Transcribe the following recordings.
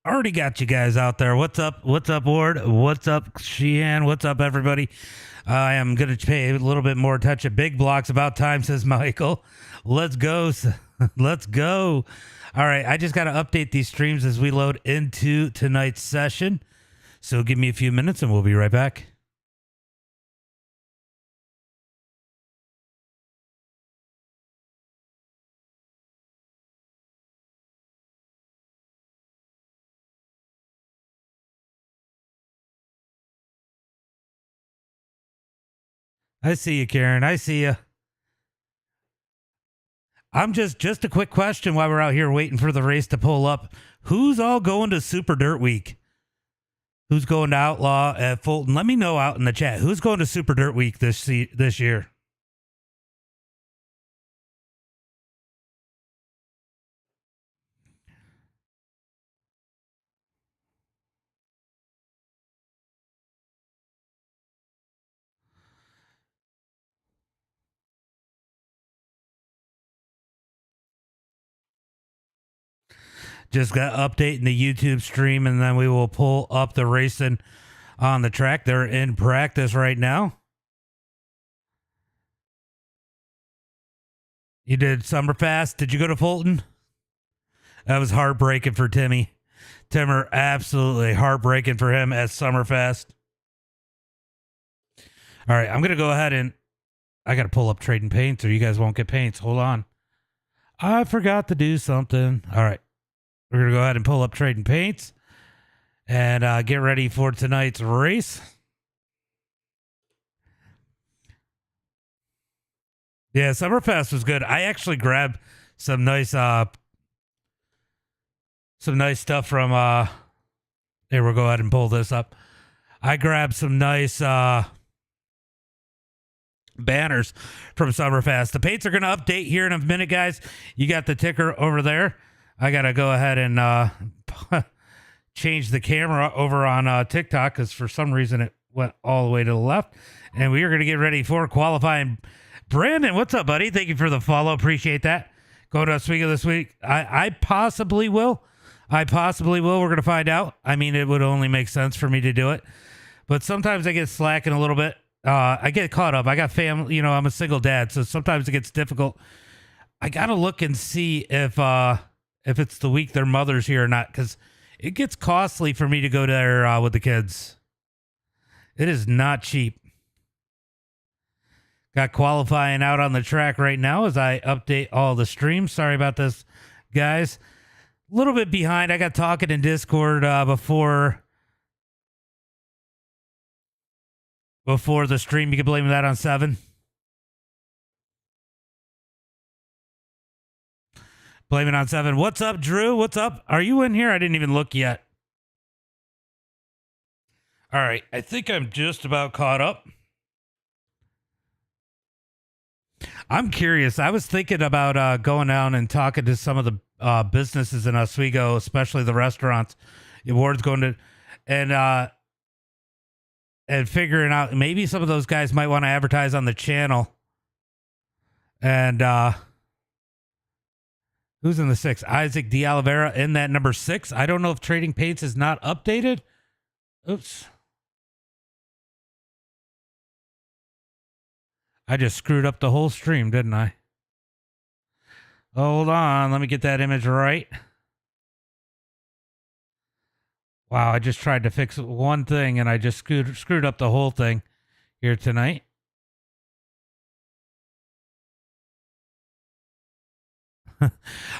Already got you guys out there. What's up? What's up, Ward? What's up, Sheehan? What's up, everybody? I am going to pay a little bit more attention. Big blocks about time, says Michael. Let's go. Let's go. All right. I just got to update these streams as we load into tonight's session. So give me a few minutes and we'll be right back. I see you, Karen. I see you. I'm just a quick question while we're out here waiting for the race to pull up. Who's all going to Super Dirt Week? Who's going to Outlaw at Fulton? Let me know out in the chat. Who's going to Super Dirt Week this year? Just got updating the YouTube stream, and then we will pull up the racing on the track. They're in practice right now. You did Summerfest. Did you go to Fulton? That was heartbreaking for Timmy. Timmer, absolutely heartbreaking for him at Summerfest. All right, I'm going to go ahead and I got to pull up Trading Paints or you guys won't get paints. Hold on. I forgot to do something. All right. We're going to go ahead and pull up Trading Paints and get ready for tonight's race. Yeah, Summerfest was good. I actually grabbed some nice stuff from here. We'll go ahead and pull this up. I grabbed some nice banners from Summerfest. The paints are going to update here in a minute, guys. You got the ticker over there. I got to go ahead and change the camera over on TikTok because for some reason it went all the way to the left. And we are going to get ready for qualifying. Brandon, what's up, buddy? Thank you for the follow. Appreciate that. Go to Oswego this week. I possibly will. We're going to find out. I mean, it would only make sense for me to do it. But sometimes I get slacking a little bit. I get caught up. I got family. I'm a single dad, so sometimes it gets difficult. I got to look and see if it's the week their mother's here or not, because it gets costly for me to go there with the kids. It is not cheap. Got qualifying out on the track right now as I update all the streams. Sorry about this, guys. A little bit behind. I got talking in Discord before the stream. You can blame that on 7. Blame it on 7. What's up, Drew? What's up? Are you in here? I didn't even look yet. All right. I think I'm just about caught up. I'm curious. I was thinking about going down and talking to some of the businesses in Oswego, especially the restaurants. The award's going to, and figuring out maybe some of those guys might want to advertise on the channel. And who's in the 6? Isaac De Oliveira in that number 6. I don't know if Trading Paints is not updated. Oops. I just screwed up the whole stream, didn't I? Hold on. Let me get that image right. Wow, I just tried to fix one thing and I just screwed up the whole thing here tonight.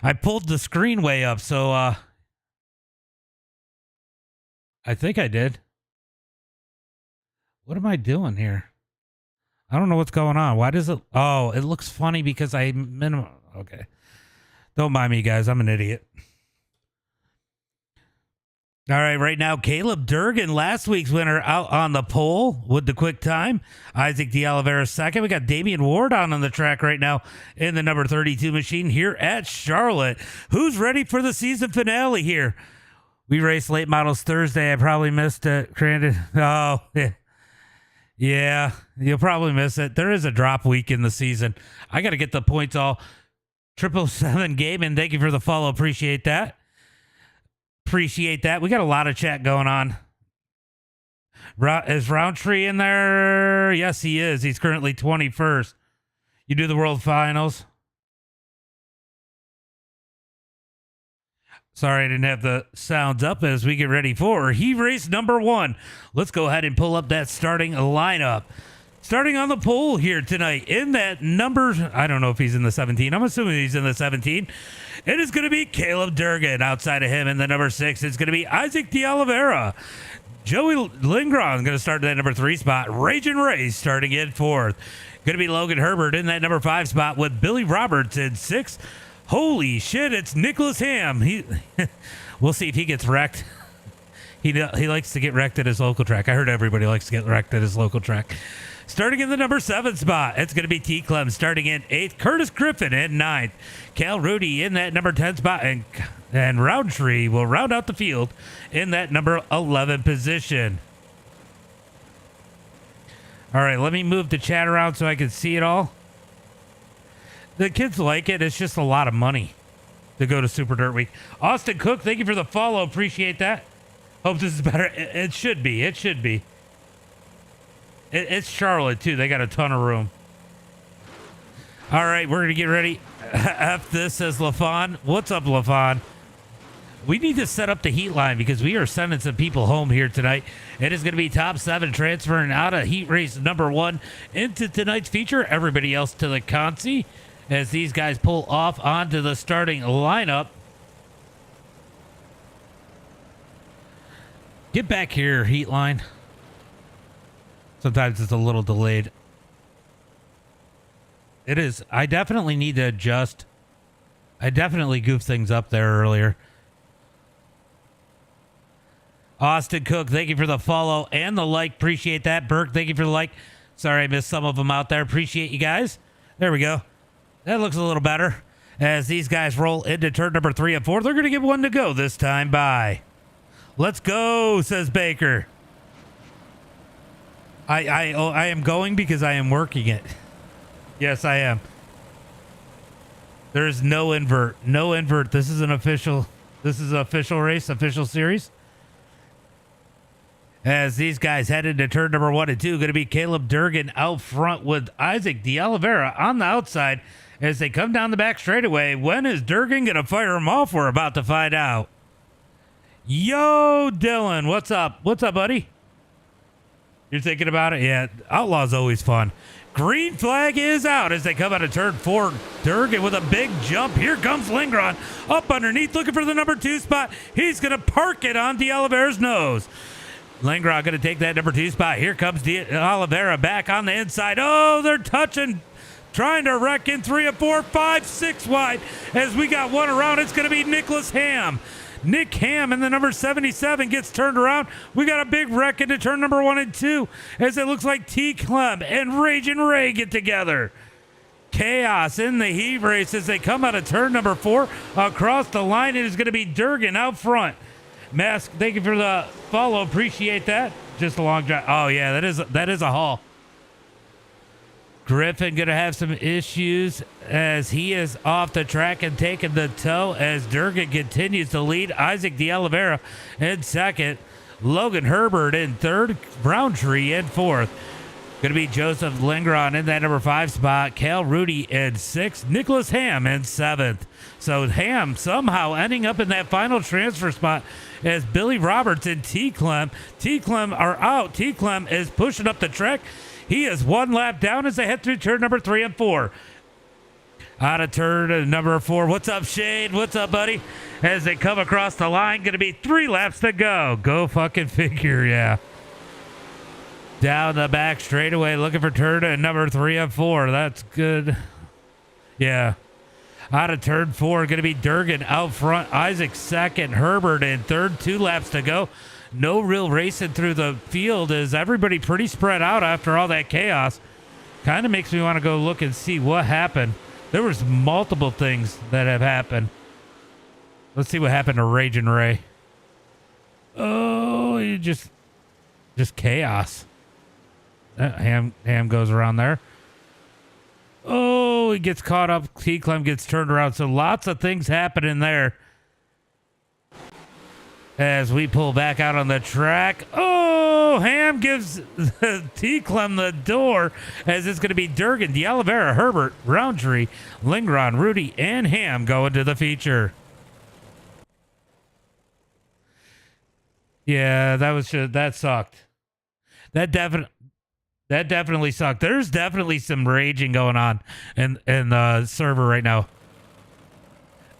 I pulled the screen way up, so I think I did. What am I doing here? I don't know what's going on. Why does it? Oh, it looks funny because I minimum. Okay. Don't mind me, guys. I'm an idiot. All right, right now, Caleb Durgan, last week's winner, out on the pole with the quick time. Isaac De Oliveira second. We got Damian Ward on the track right now in the number 32 machine here at Charlotte. Who's ready for the season finale here? We raced late models Thursday. I probably missed it, Crandon. Oh, yeah, you'll probably miss it. There is a drop week in the season. I got to get the points all. 777 Gaming, thank you for the follow. Appreciate that. Appreciate that. We got a lot of chat going on. Is Roundtree in there? Yes, he is. He's currently 21st. You do the World Finals. Sorry, I didn't have the sounds up as we get ready for Heat Race number 1. Let's go ahead and pull up that starting lineup. Starting on the pole here tonight in that number, I don't know if he's in the 17. I'm assuming he's in the 17. It is going to be Caleb Durgan. Outside of him in the number 6, it's going to be Isaac de Oliveira. Joey Lindgren going to start in that number 3 spot. Raging Ray starting in 4th. Going to be Logan Herbert in that number 5 spot with Billy Roberts in 6th. Holy shit, it's Nicholas Ham. We'll see if he gets wrecked. He likes to get wrecked at his local track. I heard everybody likes to get wrecked at his local track. Starting in the number 7 spot, it's going to be T. Clem starting in 8th. Curtis Griffin in 9th. Cal Rudy in that number 10 spot. And Roundtree will round out the field in that number 11 position. All right, let me move the chat around so I can see it all. The kids like it. It's just a lot of money to go to Super Dirt Week. Austin Cook, thank you for the follow. Appreciate that. Hope this is better. It should be. It should be. It's Charlotte, too. They got a ton of room. All right, we're going to get ready. F this, says LaFon. What's up, LaFon? We need to set up the heat line because we are sending some people home here tonight. It is going to be top 7 transferring out of Heat Race number 1 into tonight's feature. Everybody else to the consi as these guys pull off onto the starting lineup. Get back here, heat line. Sometimes it's a little delayed. It is. I definitely need to adjust. I definitely goofed things up there earlier. Austin Cook, thank you for the follow and the like. Appreciate that. Burke, thank you for the like. Sorry I missed some of them out there. Appreciate you guys. There we go. That looks a little better. As these guys roll into turn number 3 and 4, they're going to give one to go this time by. Let's go, says Baker. I am going because I am working it. Yes, I am. There is no invert. No invert. This is an official race, official series. As these guys head into turn number 1 and 2, going to be Caleb Durgan out front with Isaac de Oliveira on the outside as they come down the back straightaway. When is Durgan going to fire them off? We're about to find out. Yo, Dylan, what's up? What's up, buddy? You're thinking about it? Yeah, Outlaw's always fun. Green flag is out as they come out of turn 4. Durgan with a big jump. Here comes Lindgren up underneath looking for the number 2 spot. He's going to park it on de Oliveira's nose. Lindgren going to take that number 2 spot. Here comes Oliveira back on the inside. Oh, they're touching. Trying to wreck in 3 and 4, 5, 6 wide. As we got one around, it's going to be Nicholas Ham. Nick Ham in the number 77 gets turned around. We got a big wreck into turn number 1 and 2 as it looks like T. Clem and Raging Ray get together. Chaos in the heat race as they come out of turn number 4. Across the line, it is going to be Durgan out front. Mask, thank you for the follow. Appreciate that. Just a long drive. Oh, yeah, that is a haul. Griffin going to have some issues as he is off the track and taking the tow as Durgan continues to lead. Isaac de Oliveira in 2nd. Logan Herbert in 3rd. Roundtree in 4th. Going to be Joseph Lindgren in that number 5 spot. Cal Rudy in 6th. Nicholas Ham in 7th. So Ham somehow ending up in that final transfer spot as Billy Roberts and T. Clem. T. Clem are out. T. Clem is pushing up the track. He is 1 lap down as they head through turn number 3 and 4. Out of turn number 4. What's up, Shane? What's up, buddy? As they come across the line, going to be 3 laps to go. Go fucking figure, yeah. Down the back straightaway, looking for turn number 3 and 4. That's good. Yeah. Out of turn 4, going to be Durgan out front. Isaac 2nd. Herbert in 3rd. 2 laps to go. No real racing through the field. Is everybody pretty spread out after all that chaos? Kind of makes me want to go look and see what happened. There was multiple things that have happened. Let's see what happened to Raging Ray. Oh, you just chaos. Ham goes around there. Oh, he gets caught up. T. Clem gets turned around. So lots of things happening there. as we pull back out on the track. Oh, Ham gives T-Clem the door as it's going to be Durgan, De Oliveira, Herbert, Roundtree, Lingron, Rudy, and Ham going to the feature. Yeah, that sucked. That definitely sucked. There's definitely some raging going on in the server right now.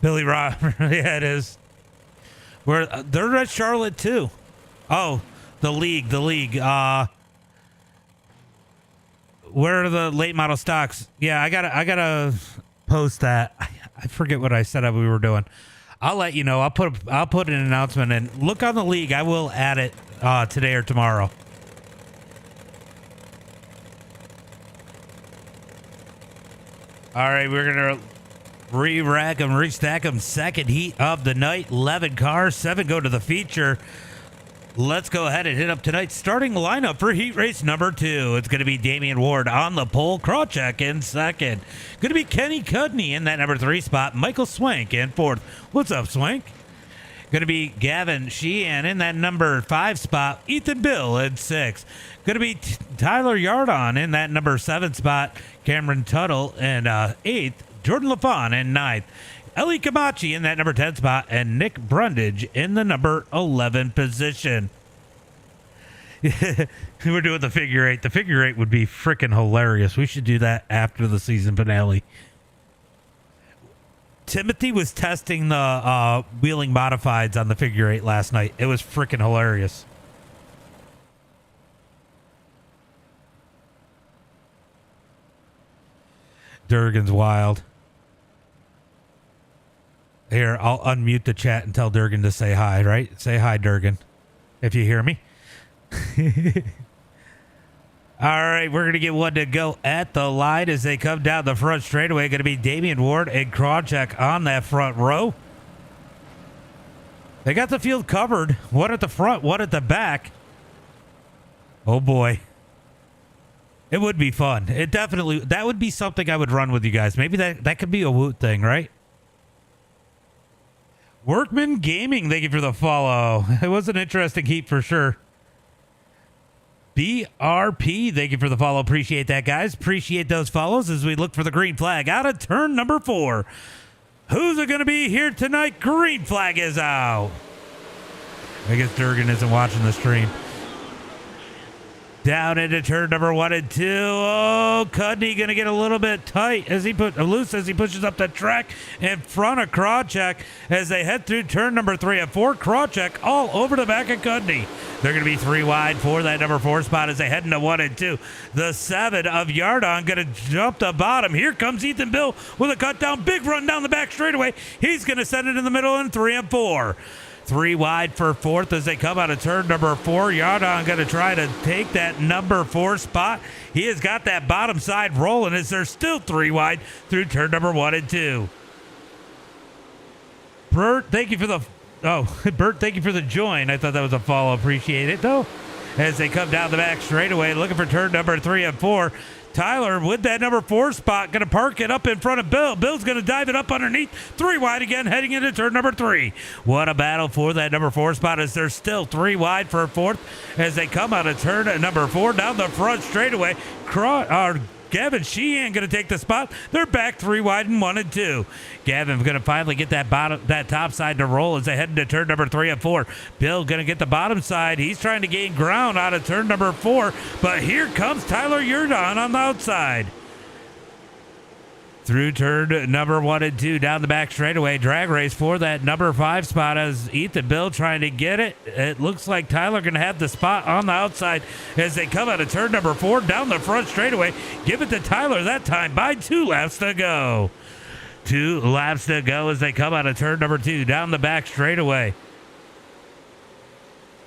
Billy Rock, yeah, it is. They're at Charlotte too. Oh, the league. Where are the late model stocks? Yeah, I gotta post that. I forget what I said we were doing. I'll let you know. I'll put an announcement and look on the league. I will add it today or tomorrow. All right, we're gonna re-rack them, restack them. Second heat of the night. 11 cars, 7 go to the feature. Let's go ahead and hit up tonight's starting lineup for heat race number 2. It's going to be Damian Ward on the pole, Krawcheck in second. Going to be Kenny Cudney in that number 3 spot, Michael Swank in 4th. What's up, Swank? Going to be Gavin Sheehan in that number 5 spot, Ethan Bill in 6th. Going to be Tyler Yardon in that number 7 spot, Cameron Tuttle in 8th, Jordan LaFawn in 9th. Ellie Camachi in that number 10 spot, and Nick Brundage in the number 11 position. We're doing the figure 8. The figure 8 would be freaking hilarious. We should do that after the season finale. Timothy was testing the wheeling modifieds on the figure 8 last night. It was freaking hilarious. Durgan's wild. Here, I'll unmute the chat and tell Durgan to say hi, right? Say hi, Durgan, if you hear me. All right, we're going to get one to go at the line as they come down the front straightaway. Going to be Damian Ward and Krawcheck on that front row. They got the field covered. One at the front, one at the back. Oh, boy. It would be fun. That would be something I would run with you guys. Maybe that could be a Woot thing, right? Workman Gaming, thank you for the follow. It was an interesting heat for sure. BRP, thank you for the follow. Appreciate that, guys. Appreciate those follows as we look for the green flag out of turn number 4. Who's it going to be here tonight? Green flag is out. I guess Durgan isn't watching the stream. Down into turn number 1 and 2. Oh, Cudney going to get a little bit tight as he pushes up the track in front of Krawcheck as they head through turn number 3 and 4. Krawcheck all over the back of Cudney. They're going to be 3 wide for that number 4 spot as they head into 1 and 2. The 7 of Yardon going to jump the bottom. Here comes Ethan Bill with a cut down. Big run down the back straightaway. He's going to send it in the middle in 3 and 4. 3 wide for 4th as they come out of turn number 4. Yardon going to try to take that number 4 spot. He has got that bottom side rolling as they're still 3 wide through turn number 1 and 2. Bert, thank you for the join. I thought that was a follow. Appreciate it though. As they come down the back straightaway looking for turn number 3 and 4. Tyler with that number 4 spot going to park it up in front of Bill. Bill's going to dive it up underneath. 3 wide again heading into turn number 3. What a battle for that number 4 spot as they're still 3 wide for 4th as they come out of turn number 4 down the front straightaway. Gavin Sheehan going to take the spot. They're back 3 wide in 1 and 2. Gavin's going to finally get that top side to roll as they head into turn number 3 and 4. Bill going to get the bottom side. He's trying to gain ground out of turn number 4, but here comes Tyler Yardon on the outside. Through turn number 1 and 2 down the back straightaway. Drag race for that number 5 spot as Ethan Bill trying to get it. It looks like Tyler going to have the spot on the outside as they come out of turn number 4 down the front straightaway. Give it to Tyler that time by 2 laps to go. 2 laps to go as they come out of turn number 2 down the back straightaway.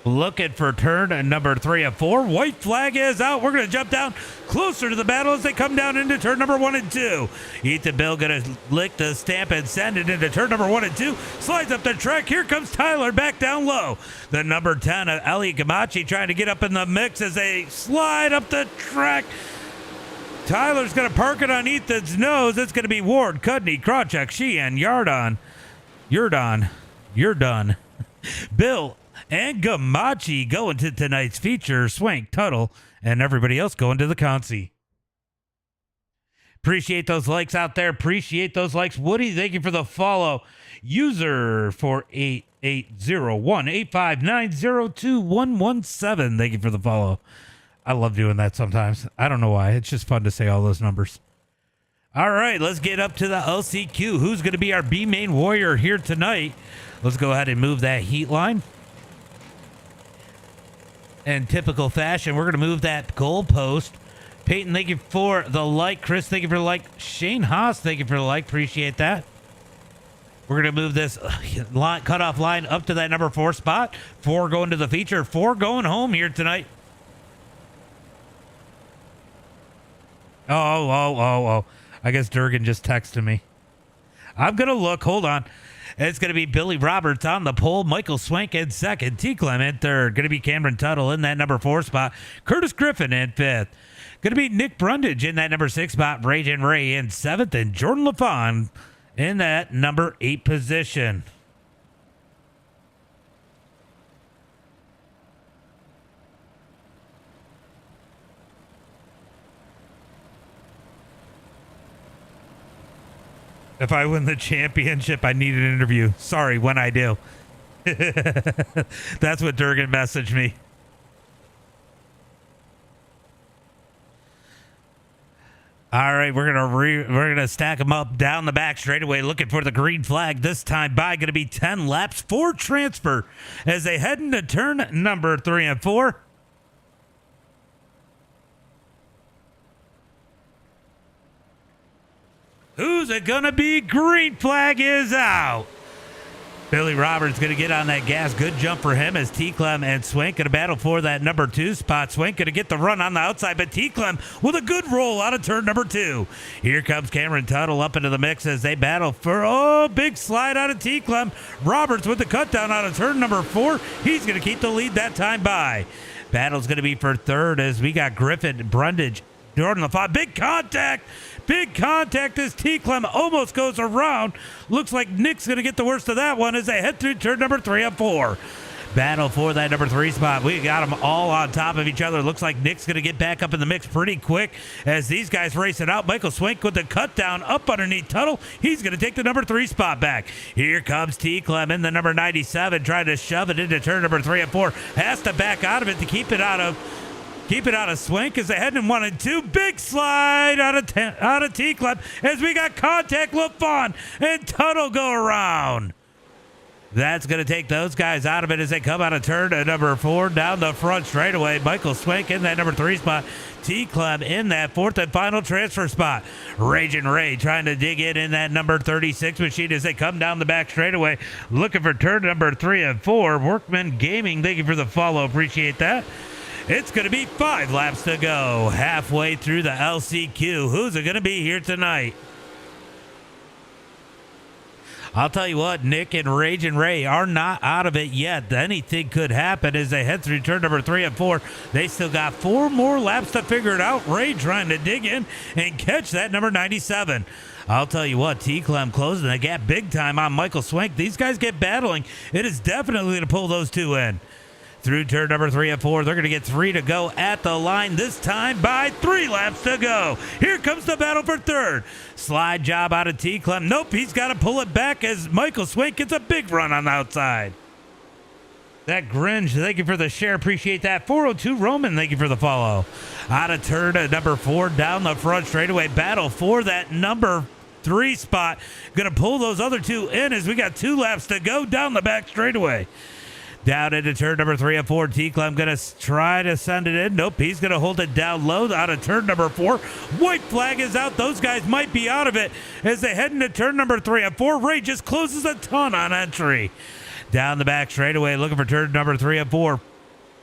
Looking for turn number 3 and 4. White flag is out. We're going to jump down closer to the battle as they come down into turn number 1 and 2. Ethan Bill going to lick the stamp and send it into turn number 1 and 2. Slides up the track. Here comes Tyler back down low. The number 10 of Ellie Camachi trying to get up in the mix as they slide up the track. Tyler's going to park it on Ethan's nose. It's going to be Ward, Cudney, Krawcheck, Sheehan, Yardon. You're done. Bill and Gamachi going to tonight's feature. Swank, Tuttle, and everybody else going to the Consi. Appreciate those likes out there. Appreciate those likes. Woody, thank you for the follow. User 4880185902117. Thank you for the follow. I love doing that sometimes. I don't know why. It's just fun to say all those numbers. All right, let's get up to the LCQ. Who's going to be our B main warrior here tonight? Let's go ahead and move that heat line. In typical fashion, we're going to move that goal post. Peyton, thank you for the like. Chris, thank you for the like. Shane Haas, thank you for the like. Appreciate that. We're going to move this cutoff line up to that number 4 spot. 4 going to the feature. 4 going home here tonight. Oh. I guess Durgan just texted me. I'm going to look. Hold on. It's going to be Billy Roberts on the pole. Michael Swank in second. T. Clement third. Going to be Cameron Tuttle in that number 4 spot. Curtis Griffin in 5th. Going to be Nick Brundage in that number 6 spot. Ragin' Ray in 7th. And Jordan LaFawn in that number 8 position. If I win the championship, I need an interview. Sorry, when I do. That's what Durgan messaged me. All right, we're gonna stack them up down the back straightaway, looking for the green flag. This time by going to be 10 laps for transfer as they head into turn number 3 and 4. Who's it gonna be? Green flag is out. Billy Roberts going to get on that gas. Good jump for him as T-Clem and Swank going to battle for that number 2 spot. Swank going to get the run on the outside, but T-Clem with a good roll out of turn number 2. Here comes Cameron Tuttle up into the mix as they battle for, big slide out of T-Clem. Roberts with the cut down out of turn number 4. He's going to keep the lead that time by. Battle's going to be for 3rd as we got Griffin, Brundage, Jordan LaFawn. Big contact. Big contact as T-Clem almost goes around. Looks like Nick's going to get the worst of that one as they head through turn number 3 and 4. Battle for that number 3 spot. We got them all on top of each other. Looks like Nick's going to get back up in the mix pretty quick as these guys race it out. Michael Swank with the cut down up underneath Tuttle. He's going to take the number 3 spot back. Here comes T-Clem in the number 97 trying to shove it into turn number 3 and 4. Has to back out of it to keep it out of Swank as they head in 1 and 2. Big slide out of T-Clem as we got contact. LaFawn and Tuttle go around. That's going to take those guys out of it as they come out of turn to number 4 down the front straightaway. Michael Swank in that number 3 spot. T-Clem in that 4th and final transfer spot. Ragin' Ray trying to dig in that number 36 machine as they come down the back straightaway. Looking for turn number 3 and 4. Workman Gaming, thank you for the follow. Appreciate that. It's going to be 5 laps to go. Halfway through the LCQ. Who's it going to be here tonight? I'll tell you what, Nick and Ragin' Ray are not out of it yet. Anything could happen as they head through turn number 3 and 4. They still got 4 more laps to figure it out. Ray trying to dig in and catch that number 97. I'll tell you what, T-Clem closing the gap big time on Michael Swank. These guys get battling. It is definitely going to pull those 2 in. Through turn number 3 and 4, they're going to get 3 to go at the line, this time by 3 laps to go. Here comes the battle for 3rd. Slide job out of T-Clem. Nope, he's got to pull it back as Michael Swank gets a big run on the outside. That Gringe, thank you for the share. Appreciate that. 402 Roman, thank you for the follow. Out of turn to number 4, down the front straightaway. Battle for that number 3 spot. Going to pull those other 2 in as we got 2 laps to go down the back straightaway. Down into turn number 3 and 4. T-Clem going to try to send it in. Nope, he's going to hold it down low out of turn number 4. White flag is out. Those guys might be out of it as they head into turn number 3 and 4. Ray just closes a ton on entry. Down the back straightaway, looking for turn number 3 and 4.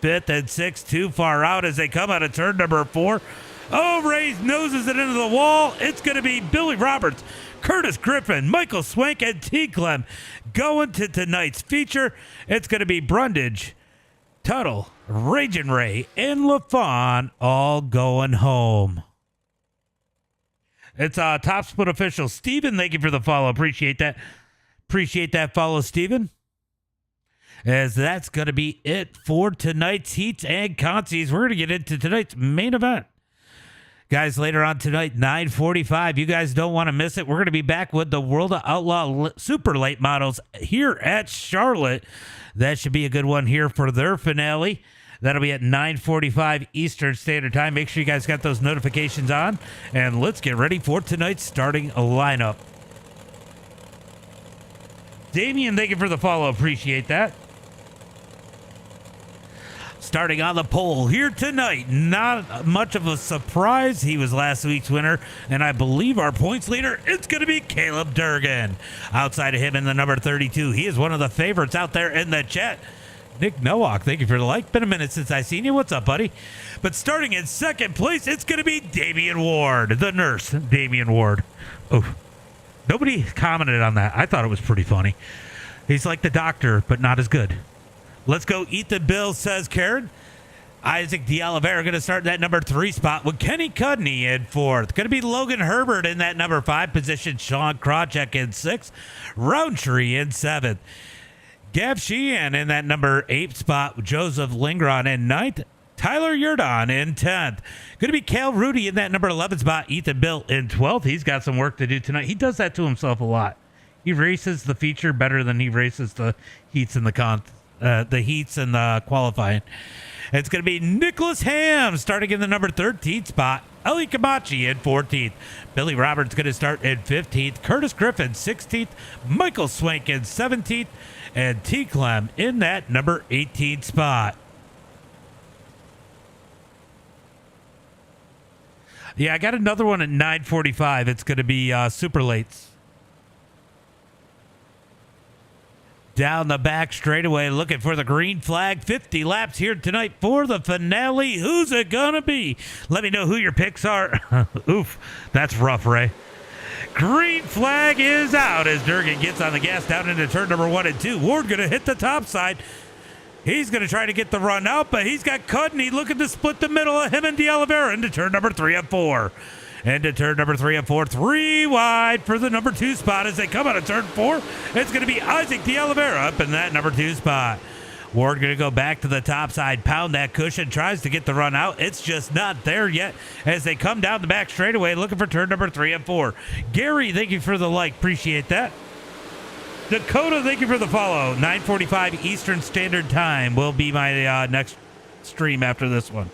5th and 6th, too far out as they come out of turn number 4. Oh, Ray noses it into the wall. It's going to be Billy Roberts, Curtis Griffin, Michael Swank, and T-Clem going to tonight's feature. It's going to be Brundage, Tuttle, Ragin' Ray, and LaFawn all going home. It's Top Split official Steven. Thank you for the follow. Appreciate that. Appreciate that follow, Steven. as that's going to be it for tonight's heats and consies. We're going to get into tonight's main event. Guys, later on tonight, 9:45, you guys don't want to miss it. We're going to be back with the World of Outlaw Super Late Models here at Charlotte. That should be a good one here for their finale. That'll be at 9:45 Eastern Standard Time. Make sure you guys got those notifications on. And let's get ready for tonight's starting lineup. Damian, thank you for the follow. Appreciate that. Starting on the pole here tonight, not much of a surprise. He was last week's winner, and I believe our points leader, it's going to be Caleb Durgan. Outside of him in the number 32, he is one of the favorites out there in the chat. Nick Nowak, thank you for the like. Been a minute since I seen you. What's up, buddy? But starting in second place, it's going to be Damian Ward, the nurse, Damian Ward. Oh, nobody commented on that. I thought it was pretty funny. He's like the doctor, but not as good. Let's go eat the bill, says Karen. Isaac De Oliveira going to start in that number 3 spot with Kenny Cudney in 4th. Going to be Logan Herbert in that number 5 position. Sean Krawcheck in 6th. Roundtree in 7th. Gav Sheehan in that number 8 spot with Joseph Lingron in 9th. Tyler Yurdon in 10th. Going to be Cal Rudy in that number 11 spot. Ethan Bill in 12th. He's got some work to do tonight. He does that to himself a lot. He races the feature better than he races the heats and the heats and the qualifying. It's going to be Nicholas Ham starting in the number 13 spot. Ellie Kamachi in 14th. Billy Roberts going to start in 15th. Curtis Griffin 16th. Michael Swank in 17th. And T. Clem in that number 18 spot. Yeah, I got another one at 9:45. It's going to be super lates. Down the back straightaway, looking for the green flag. 50 laps here tonight for the finale. Who's it gonna be? Let me know who your picks are. Oof, that's rough, Ray. Green flag is out as Durgan gets on the gas down into turn number 1 and 2. Ward gonna hit the top side. He's going to try to get the run out, but he's got Cudney looking to split the middle of him and De Oliveira into turn number 3 and 4. Into turn number 3 and 4. 3 wide for the number 2 spot as they come out of turn 4. It's going to be Isaac De Oliveira up in that number 2 spot. Ward going to go back to the top side, pound that cushion, tries to get the run out. It's just not there yet as they come down the back straightaway looking for turn number 3 and 4. Gary, thank you for the like. Appreciate that. Dakota, thank you for the follow. 9:45 Eastern Standard Time will be my next stream after this one.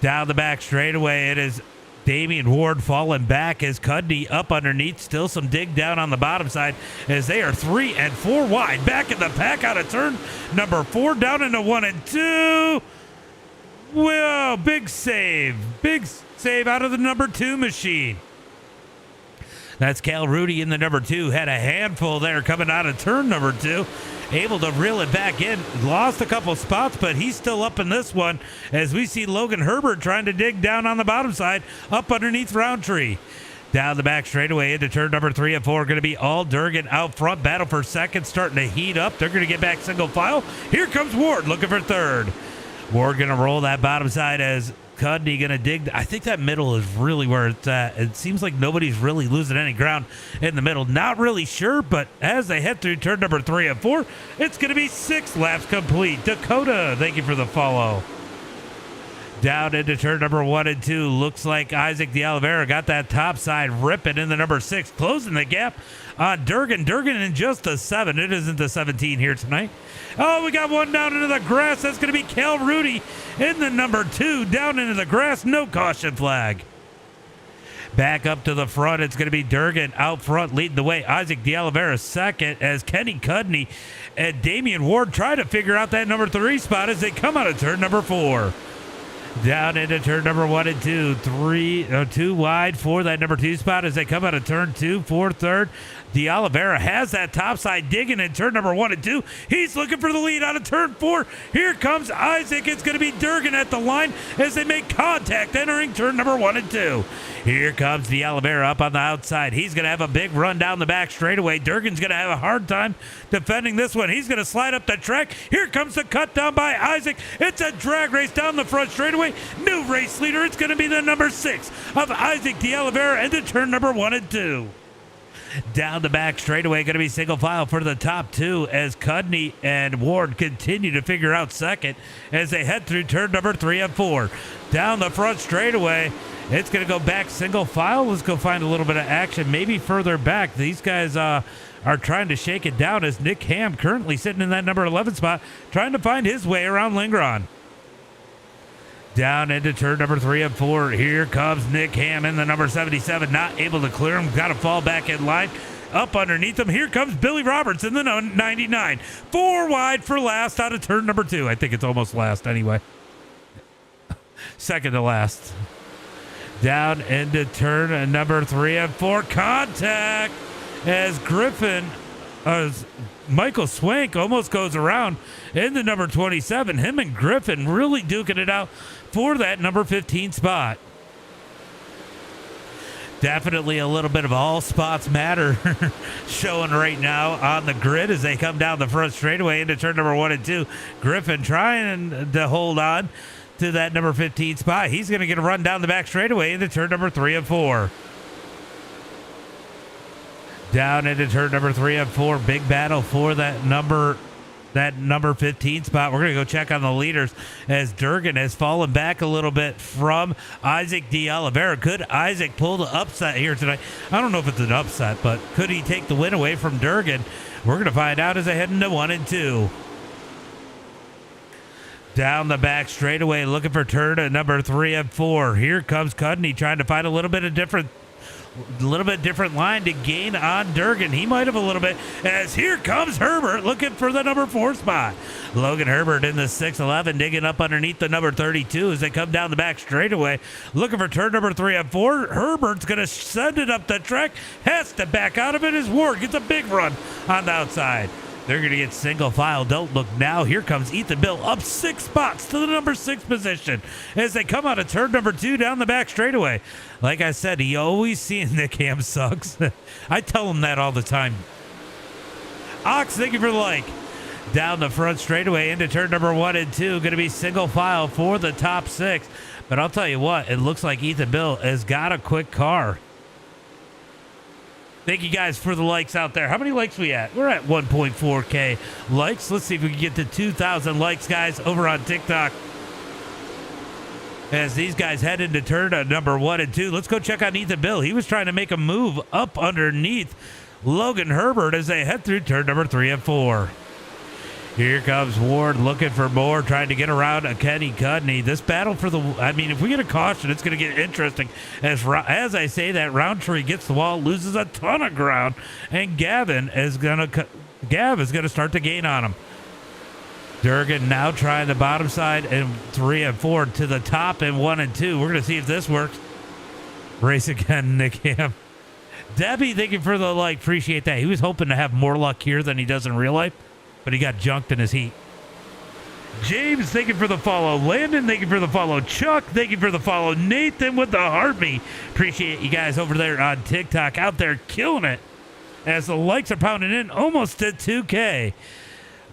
Down the back straightaway, it is Damian Ward falling back as Cudney up underneath. Still some dig down on the bottom side as they are 3 and 4 wide. Back in the pack out of turn number 4 down into 1 and 2. Whoa, big save. Big save out of the number 2 machine. That's Cal Rudy in the number 2. Had a handful there coming out of turn number 2. Able to reel it back in. Lost a couple spots, but he's still up in this one as we see Logan Herbert trying to dig down on the bottom side up underneath Roundtree. Down the back straightaway into turn number 3 and 4. Going to be all Durgan out front. Battle for second starting to heat up. They're going to get back single file. Here comes Ward looking for third. Ward going to roll that bottom side as Cudney going to dig. I think that middle is really where it's at. It seems like nobody's really losing any ground in the middle. Not really sure, but as they head through turn number 3 and 4, it's going to be 6 laps complete. Dakota, thank you for the follow. Down into turn number 1 and 2. Looks like Isaac De Oliveira got that top side ripping in the number 6, closing the gap on Durgan. Durgan in just the 7. It isn't the 17 here tonight. Oh, we got one down into the grass. That's going to be Cal Rudy in the number 2. Down into the grass. No caution flag. Back up to the front. It's going to be Durgan out front leading the way. Isaac De Oliveira second as Kenny Cudney and Damian Ward try to figure out that number 3 spot as they come out of turn number 4. Down into turn number 1 and 2. 2 wide for that number 2 spot as they come out of turn 2 for third. De Oliveira has that topside digging in turn number 1 and 2. He's looking for the lead out of turn 4. Here comes Isaac. It's going to be Durgan at the line as they make contact entering turn number 1 and 2. Here comes De Oliveira up on the outside. He's going to have a big run down the back straightaway. Durgan's going to have a hard time defending this one. He's going to slide up the track. Here comes the cut down by Isaac. It's a drag race down the front straightaway. New race leader. It's going to be the number 6 of Isaac De Oliveira into turn number 1 and 2. Down the back straightaway, going to be single file for the top two as Cudney and Ward continue to figure out second as they head through turn number 3 and 4. Down the front straightaway, it's going to go back single file. Let's go find a little bit of action, maybe further back. These guys are trying to shake it down as Nick Ham currently sitting in that number 11 spot, trying to find his way around Lingron. Down into turn number 3 and 4. Here comes Nick Ham in the number 77. Not able to clear him. Got to fall back in line. Up underneath him. Here comes Billy Roberts in the 99. 4 wide for last out of turn number 2. I think it's almost last anyway. Second to last. Down into turn number 3 and 4. Contact as Michael Swank almost goes around in the number 27. Him and Griffin really duking it out for that number 15 spot. Definitely a little bit of all spots matter showing right now on the grid as they come down the front straightaway into turn number 1 and 2. Griffin trying to hold on to that number 15 spot. He's going to get a run down the back straightaway into turn number 3 and 4. Down into turn number 3 and 4. Big battle for that number 15 spot. We're going to go check on the leaders as Durgan has fallen back a little bit from Isaac de Oliveira. Could Isaac pull the upset here tonight? I don't know if it's an upset, but could he take the win away from Durgan? We're going to find out as they head into 1 and 2. Down the back straightaway, looking for turn number 3 and 4. Here comes Cudney trying to find a little bit different line to gain on Durgan. He might have a little bit as here comes Herbert looking for the number 4 spot. Logan Herbert in the 6'11", digging up underneath the number 32 as they come down the back straightaway, looking for turn number 3 and 4. Herbert's going to send it up the track, has to back out of it as Ward gets a big run on the outside. They're going to get single file. Don't look now. Here comes Ethan Bill up 6 spots to the number 6 position as they come out of turn number 2 down the back straightaway. Like I said, he always seeing Nick Ham sucks. I tell him that all the time. Ox, thank you for the like. Down the front straightaway into turn number 1 and 2. Going to be single file for the top 6. But I'll tell you what, it looks like Ethan Bill has got a quick car. Thank you guys for the likes out there. How many likes we at? We're at 1.4K likes. Let's see if we can get to 2,000 likes, guys, over on TikTok. As these guys head into turn number 1 and 2. Let's go check on Ethan Bill. He was trying to make a move up underneath Logan Herbert as they head through turn number 3 and 4. Here comes Ward looking for more, trying to get around a Kenny Cudney. This battle for the, if we get a caution, it's going to get interesting. As I say that, Roundtree gets the wall, loses a ton of ground, and Gav is going to start to gain on him. Durgan now trying the bottom side and 3 and 4 to the top in 1 and 2. We're going to see if this works. Race again, Nick Ham. Debbie, thank you for the like. Appreciate that. He was hoping to have more luck here than he does in real life, but he got junked in his heat. James, thank you for the follow. Landon, thank you for the follow. Chuck, thank you for the follow. Nathan with the heartbeat. Appreciate you guys over there on TikTok out there killing it as the likes are pounding in almost to 2K.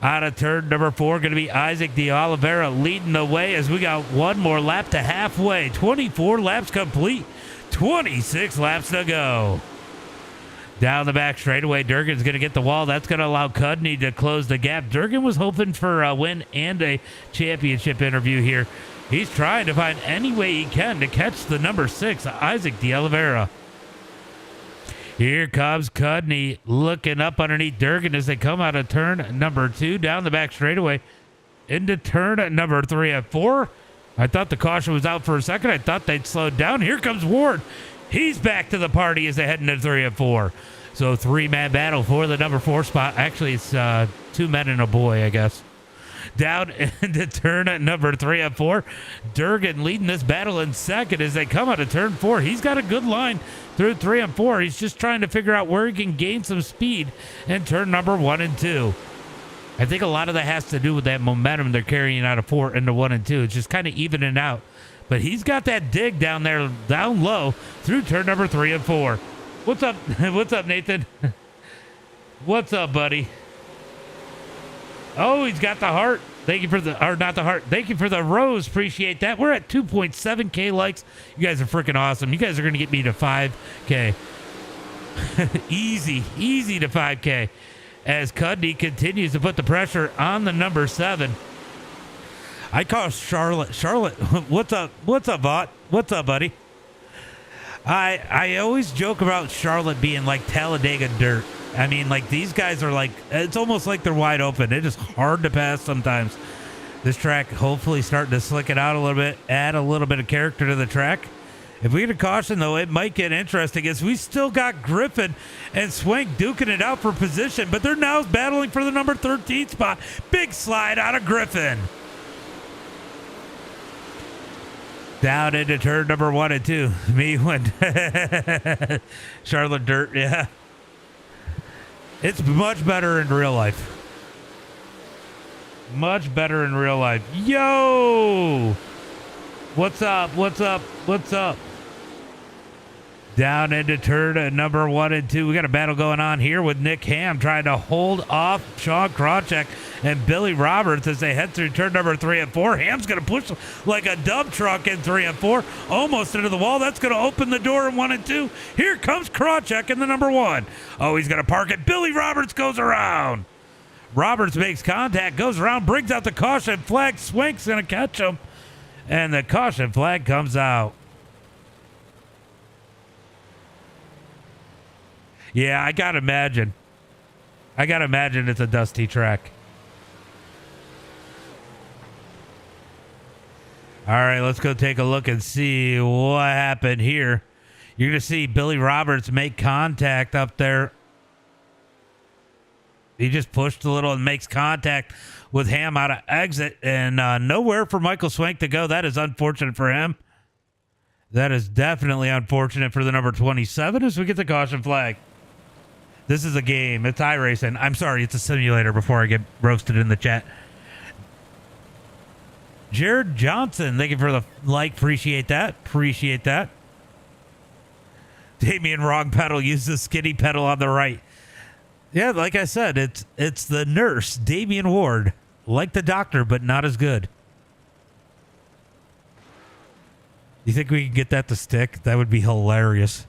Out of turn number 4, going to be Isaac de Oliveira leading the way as we got one more lap to halfway. 24 laps complete. 26 laps to go. Down the back straightaway, Durgan's going to get the wall. That's going to allow Cudney to close the gap. Durgan was hoping for a win and a championship interview here. He's trying to find any way he can to catch the number 6, Isaac de Oliveira. Here comes Cudney looking up underneath Durgan as they come out of turn number 2 down the back straightaway into turn number 3 and 4. I thought the caution was out for a second. I thought they'd slowed down. Here comes Ward. He's back to the party as they head into 3 and 4. So 3-man battle for the number 4 spot. Actually, it's 2 men and a boy, I guess. Down into turn number 3 and 4. Durgan leading this battle in second as they come out of turn 4. He's got a good line through 3 and 4. He's just trying to figure out where he can gain some speed in turn number 1 and 2. I think a lot of that has to do with that momentum they're carrying out of 4 into 1 and 2. It's just kind of evening out. But he's got that dig down there, down low, through turn number 3 and 4. What's up? What's up, Nathan? What's up, buddy? Oh, he's got the heart. Thank you for the, or not the heart. Thank you for the rose. Appreciate that. We're at 2.7K likes. You guys are freaking awesome. You guys are going to get me to 5K. easy to 5K as Cudney continues to put the pressure on the number 7. I call Charlotte. Charlotte, what's up? What's up, Bot? What's up, buddy? I always joke about Charlotte being like Talladega dirt. I mean, like, these guys are like, it's almost like they're wide open. It is hard to pass sometimes. This track hopefully starting to slick it out a little bit, add a little bit of character to the track. If we get a caution, though, it might get interesting as we still got Griffin and Swank duking it out for position, but they're now battling for the number 13 spot. Big slide out of Griffin. Down into turn number 1 and 2. Me when Charlotte Dirt, yeah. It's much better in real life. Much better in real life. Yo! What's up? What's up? What's up? Down into turn number 1 and 2. We got a battle going on here with Nick Ham trying to hold off Sean Krawcheck and Billy Roberts as they head through turn number 3 and 4. Ham's going to push like a dump truck in 3 and 4. Almost into the wall. That's going to open the door in 1 and 2. Here comes Krawcheck in the number 1. Oh, he's going to park it. Billy Roberts goes around. Roberts makes contact, goes around, brings out the caution flag. Swank's going to catch him. And the caution flag comes out. Yeah, I gotta imagine it's a dusty track. All right, let's go take a look and see what happened here. You're going to see Billy Roberts make contact up there. He just pushed a little and makes contact with Ham out of exit, and nowhere for Michael Swank to go. That is unfortunate for him. That is definitely unfortunate for the number 27 as we get the caution flag. This is a game. It's iRacing. I'm sorry, it's a simulator before I get roasted in the chat. Jared Johnson, thank you for the like. Appreciate that. Appreciate that. Damian Wrong pedal, use the skinny pedal on the right. Yeah, like I said, it's the nurse, Damian Ward. Like the doctor, but not as good. You think we can get that to stick? That would be hilarious.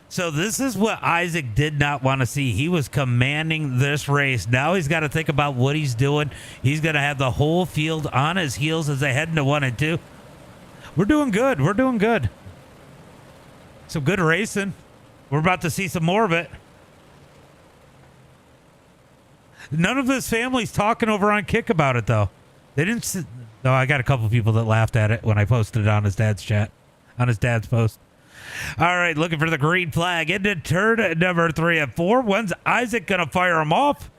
So this is what Isaac did not want to see. He was commanding this race. Now he's got to think about what he's doing. He's going to have the whole field on his heels as they head into 1 and 2. We're doing good. We're doing good. Some good racing. We're about to see some more of it. None of his family's talking over on Kick about it, though. They didn't. No, I got a couple people that laughed at it when I posted it on his dad's chat, on his dad's post. All right, looking for the green flag into turn number 3 and 4. When's Isaac going to fire him off?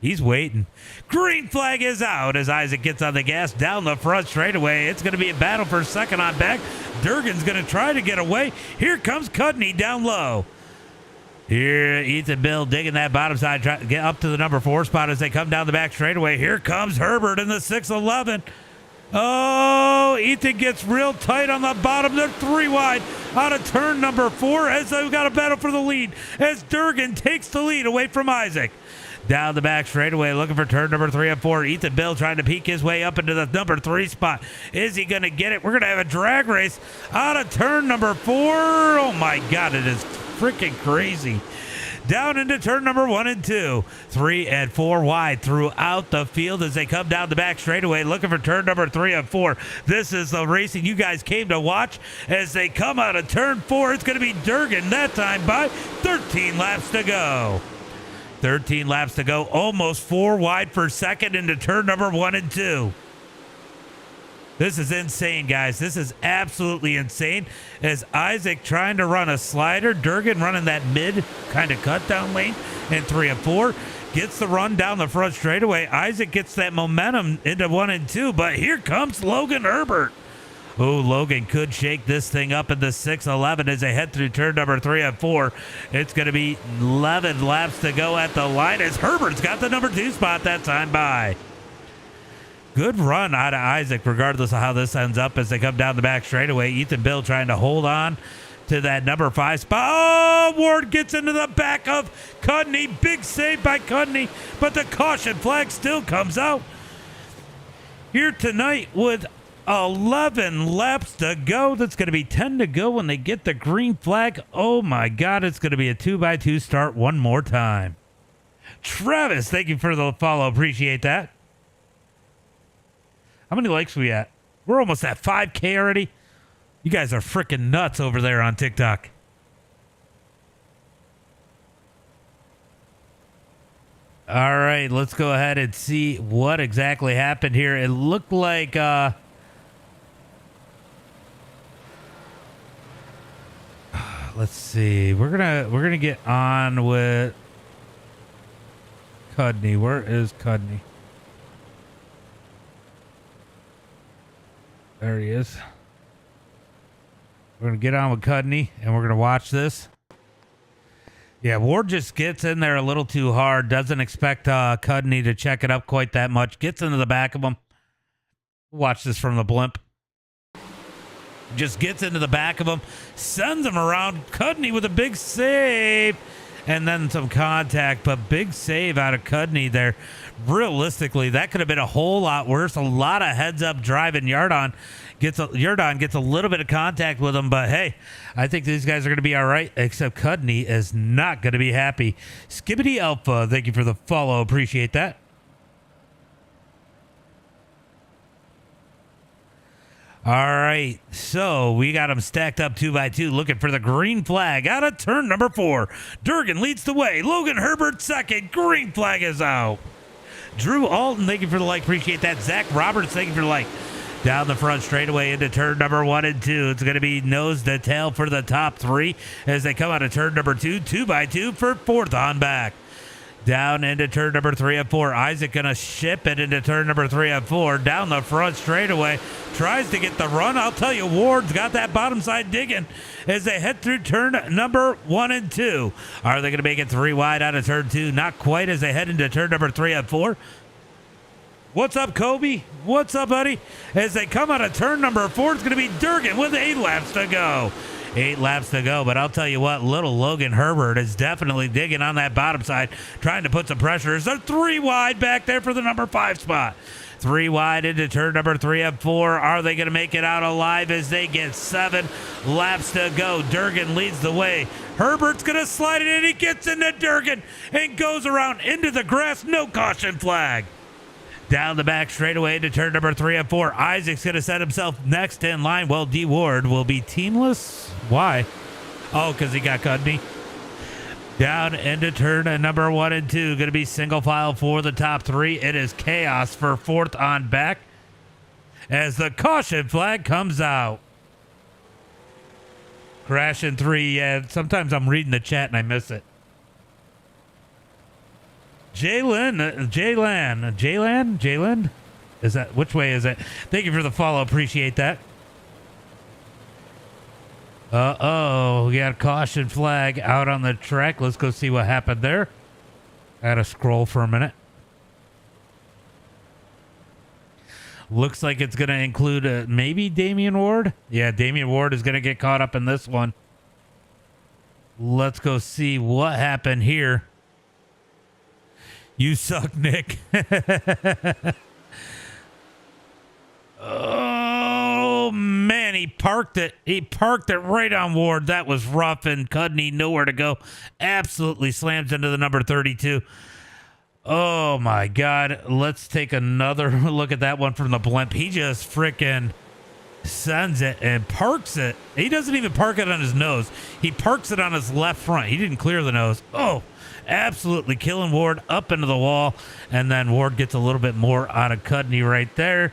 He's waiting. Green flag is out as Isaac gets on the gas down the front straightaway. It's going to be a battle for second on back. Durgan's going to try to get away. Here comes Cudney down low. Here, Ethan Bill digging that bottom side, trying to get up to the number 4 spot as they come down the back straightaway. Here comes Herbert in the 611. Oh, Ethan gets real tight on the bottom. They're 3 wide out of turn number 4 as they've got a battle for the lead as Durgan takes the lead away from Isaac. Down the back straightaway, looking for turn number 3 and 4. Ethan Bill trying to peek his way up into the number 3 spot. Is he going to get it? We're going to have a drag race out of turn number 4. Oh, my God, it is freaking crazy. Down into turn number 1 and 2. 3 and 4 wide throughout the field as they come down the back straightaway, looking for turn number 3 and 4. This is the racing you guys came to watch as they come out of turn 4. It's going to be Durgan that time by 13 laps to go. 13 laps to go, almost 4 wide for second into turn number 1 and 2. This is insane, guys. This is absolutely insane. As Isaac trying to run a slider, Durgan running that mid kind of cut down lane in 3 and 4. Gets the run down the front straightaway. Isaac gets that momentum into 1 and 2, but here comes Logan Herbert. Oh, Logan could shake this thing up in the 6-11 as they head through turn number 3 and 4. It's going to be 11 laps to go at the line as Herbert's got the number 2 spot that time by. Good run out of Isaac, regardless of how this ends up as they come down the back straightaway. Ethan Bill trying to hold on to that number 5 spot. Oh, Ward gets into the back of Cudney. Big save by Cudney, but the caution flag still comes out. Here tonight with 11 laps to go. That's going to be 10 to go when they get the green flag. Oh my God, it's going to be a 2x2 start one more time. Travis, thank you for the follow. Appreciate that. How many likes we at? We're almost at 5K already. You guys are freaking nuts over there on TikTok. All right, let's go ahead and see what exactly happened here. It looked like let's see. We're gonna get on with Cudney. Where is Cudney? There he is. We're gonna get on with Cudney and we're gonna watch this. Yeah, Ward just gets in there a little too hard. Doesn't expect Cudney to check it up quite that much. Gets into the back of him. Watch this from the blimp. Just gets into the back of him. Sends him around. Cudney with a big save. And then some contact. But big save out of Cudney there. Realistically, that could have been a whole lot worse. A lot of heads up driving. Yardon gets a little bit of contact with him, but hey, I think these guys are going to be all right, except Cudney is not going to be happy. Skibbity Alpha, thank you for the follow. Appreciate that. All right, so we got them stacked up 2x2, looking for the green flag out of turn number 4. Durgan leads the way. Logan Herbert second. Green flag is out. Drew Alton, thank you for the like. Appreciate that. Zach Roberts, thank you for the like. Down the front straightaway into turn number 1 and 2. It's going to be nose to tail for the top 3 as they come out of turn number 2. 2x2 for 4th on back. Down into turn number 3 and 4. Isaac going to ship it into turn number 3 and 4. Down the front straightaway. Tries to get the run. I'll tell you, Ward's got that bottom side digging as they head through turn number 1 and 2. Are they going to make it 3 wide out of turn 2? Not quite as they head into turn number 3 and 4. What's up, Kobe? What's up, buddy? As they come out of turn number 4, it's going to be Durgan with 8 laps to go. 8 laps to go, but I'll tell you what, little Logan Herbert is definitely digging on that bottom side, trying to put some pressure. They're 3 wide back there for the number 5 spot. 3 wide into turn number 3 and 4. Are they going to make it out alive as they get 7 laps to go? Durgan leads the way. Herbert's going to slide it in. He gets into Durgan and goes around into the grass. No caution flag. Down the back straightaway into turn number 3 and 4. Isaac's going to set himself next in line. Well, D. Ward will be teamless. Why? Oh, because he got Cudney. Down into turn number 1 and 2. Going to be single file for the top 3. It is chaos for 4th on back as the caution flag comes out. Crash in 3. Yeah, sometimes I'm reading the chat and I miss it. Jalen? Is that, which way is it? Thank you for the follow. Appreciate that. Uh-oh, we got a caution flag out on the track. Let's go see what happened there. I had to scroll for a minute. Looks like it's going to include maybe Damian Ward. Yeah, Damian Ward is going to get caught up in this one. Let's go see what happened here. You suck, Nick. Oh, man, he parked it. He parked it right on Ward. That was rough, and Cudney nowhere to go. Absolutely slams into the number 32. Oh, my God. Let's take another look at that one from the blimp. He just freaking sends it and parks it. He doesn't even park it on his nose. He parks it on his left front. He didn't clear the nose. Oh, absolutely killing Ward up into the wall. And then Ward gets a little bit more out of Cudney right there.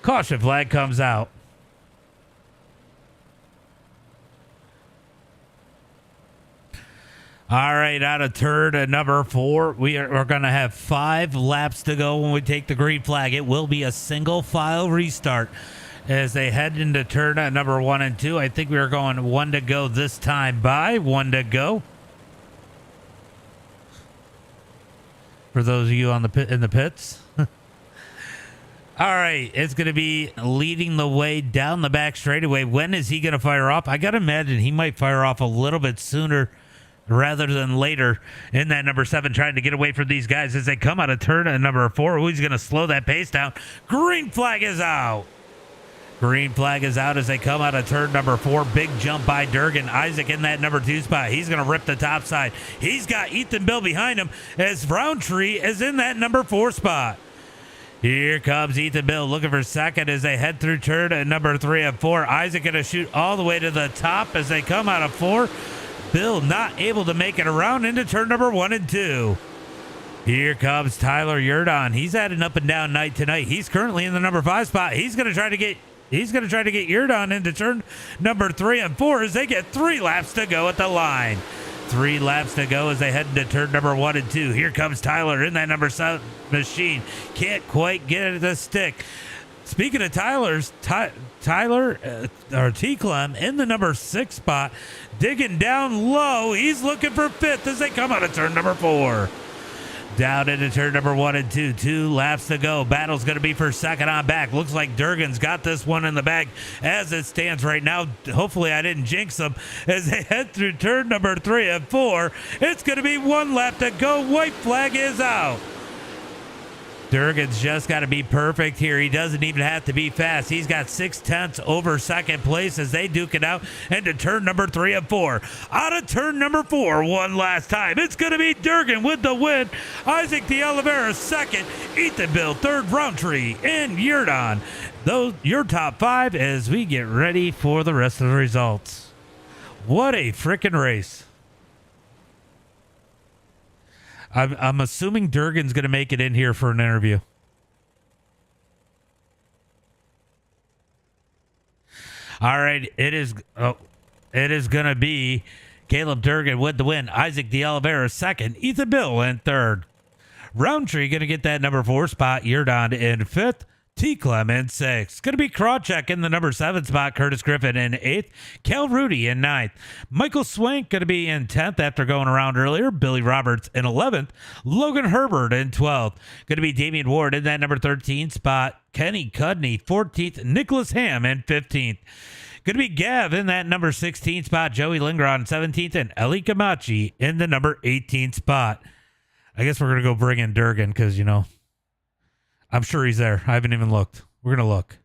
Caution flag comes out. All right, out of turn number 4, we're going to have 5 laps to go when we take the green flag. It will be a single file restart as they head into turn number 1 and 2. I think we are going 1 to go this time by 1 to go. For those of you on the in the pits. All right, it's going to be leading the way down the back straightaway. When is he going to fire off? I got to imagine he might fire off a little bit sooner rather than later in that number 7, trying to get away from these guys as they come out of turn number 4. Who's going to slow that pace down? Green flag is out. Green flag is out as they come out of turn number 4. Big jump by Durgan. Isaac in that number 2 spot. He's going to rip the top side. He's got Ethan Bill behind him as Roundtree is in that number 4 spot. Here comes Ethan Bill looking for second as they head through turn at number 3 and 4. Isaac going to shoot all the way to the top as they come out of 4. Bill not able to make it around into turn number 1 and 2. Here comes Tyler Yurdon. He's had an up and down night tonight. He's currently in the number 5 spot. He's going to try to get Yurdon into turn number 3 and 4 as they get 3 laps to go at the line. 3 laps to go as they head into turn number 1 and 2. Here comes Tyler in that number 7 machine. Can't quite get it to stick. Speaking of Tyler T-Clem in the number 6 spot, digging down low. He's looking for 5th as they come out of turn number 4. Down into turn number 1 and 2. 2 laps to go. Battle's going to be for second on back. Looks like Durgan's got this one in the bag as it stands right now. Hopefully I didn't jinx them as they head through turn number 3 and 4. It's going to be 1 lap to go. White flag is out. Durgan's just got to be perfect here. He doesn't even have to be fast. He's got 6/10 over second place as they duke it out into turn number 3 and 4. Out of turn number 4 one last time. It's going to be Durgan with the win. Isaac de Oliveira second. Ethan Bill third. Roundtree and Yurdon. Those your top 5 as we get ready for the rest of the results. What a freaking race. I'm assuming Durgan's going to make it in here for an interview. All right, it is going to be Caleb Durgan with the win. Isaac de Oliveira second. Ethan Bill in third. Roundtree going to get that number 4 spot. Yurdon in 5th. T-Clem in 6th. Going to be Krawcheck in the number 7 spot. Curtis Griffin in 8th. Cal Rudy in 9th. Michael Swank going to be in 10th after going around earlier. Billy Roberts in 11th. Logan Herbert in 12th. Going to be Damian Ward in that number 13 spot. Kenny Cudney 14th. Nicholas Ham in 15th. Going to be Gav in that number 16 spot. Joey Lingron 17th. And Eli Camachi in the number 18 spot. I guess we're going to go bring in Durgan because, I'm sure he's there. I haven't even looked. We're going to look.